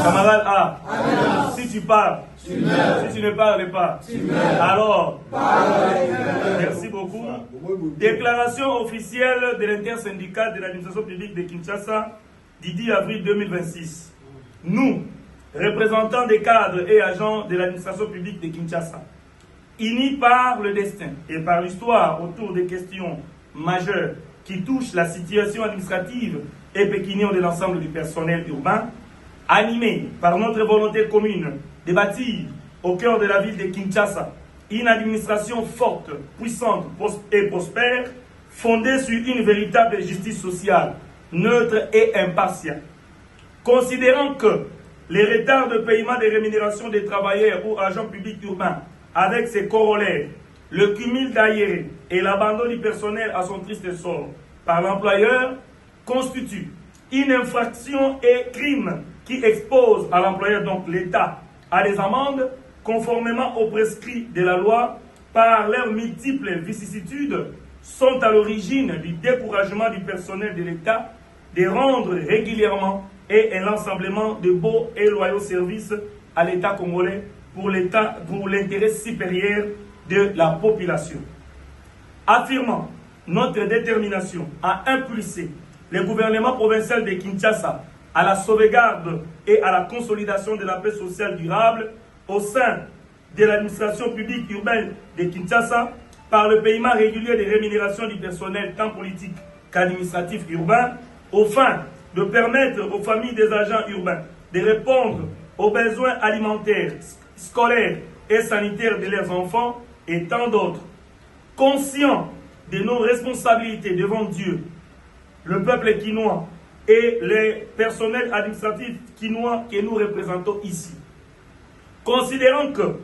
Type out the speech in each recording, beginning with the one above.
Camarade A. Si tu parles, tu meurs. Si tu ne parles pas, tu meurs. Alors, merci beaucoup. Déclaration officielle de l'intersyndicat de l'administration publique de Kinshasa du 10 avril 2026. Nous, représentants des cadres et agents de l'administration publique de Kinshasa, unis par le destin et par l'histoire autour des questions majeures qui touchent la situation administrative et pécuniaire de l'ensemble du personnel urbain, animés par notre volonté commune de bâtir au cœur de la ville de Kinshasa une administration forte, puissante et prospère, fondée sur une véritable justice sociale, neutre et impartiale. Considérant que les retards de paiement des rémunérations des travailleurs ou agents publics urbains, avec ses corollaires, le cumul d'aérés et l'abandon du personnel à son triste sort par l'employeur, constituent une infraction et crime qui expose à l'employeur, donc l'État, à des amendes conformément aux prescrits de la loi par leurs multiples vicissitudes, sont à l'origine du découragement du personnel de l'État de rendre régulièrement et l'ensemblement de beaux et loyaux services à l'État congolais pour l'intérêt supérieur de la population. Affirmant notre détermination à impulser le gouvernement provincial de Kinshasa à la sauvegarde et à la consolidation de la paix sociale durable au sein de l'administration publique urbaine de Kinshasa par le paiement régulier des rémunérations du personnel tant politique qu'administratif urbain, aux fins de permettre aux familles des agents urbains de répondre aux besoins alimentaires, scolaires et sanitaires de leurs enfants et tant d'autres. Conscients de nos responsabilités devant Dieu, le peuple quinois et les personnels administratifs quinois que nous représentons ici. Considérant que,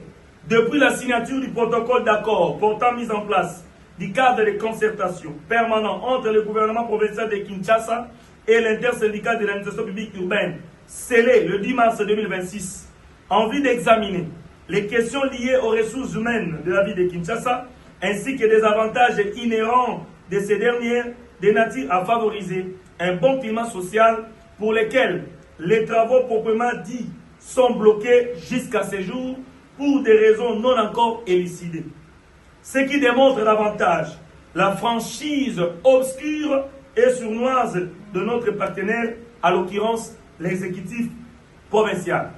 depuis la signature du protocole d'accord portant mise en place du cadre de concertation permanent entre le gouvernement provincial de Kinshasa et l'intersyndicat de l'administration publique urbaine, scellé le 10 mars 2026, en vue d'examiner les questions liées aux ressources humaines de la ville de Kinshasa, ainsi que des avantages inhérents de ces dernières, de nature à favoriser un bon climat social pour lesquels les travaux proprement dits sont bloqués jusqu'à ce jour pour des raisons non encore élucidées. Ce qui démontre davantage la franchise obscure et sournoise de notre partenaire, à l'occurrence l'exécutif provincial.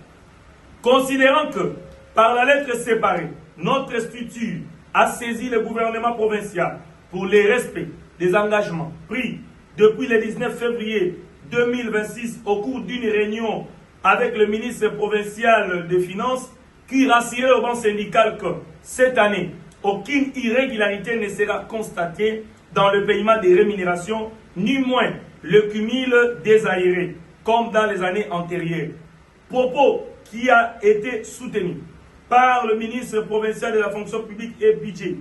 Considérant que, par la lettre séparée, notre structure a saisi le gouvernement provincial pour le respect des engagements pris depuis le 19 février 2026 au cours d'une réunion avec le ministre provincial des Finances, qui rassurait au banc syndical que cette année, aucune irrégularité ne sera constatée dans le paiement des rémunérations, ni moins le cumul des aérés, comme dans les années antérieures. Propos qui a été soutenu par le ministre provincial de la fonction publique et budget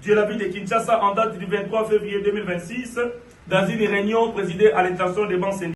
de la ville de Kinshasa en date du 23 février 2026 dans une réunion présidée à l'intention des bancs syndicaux.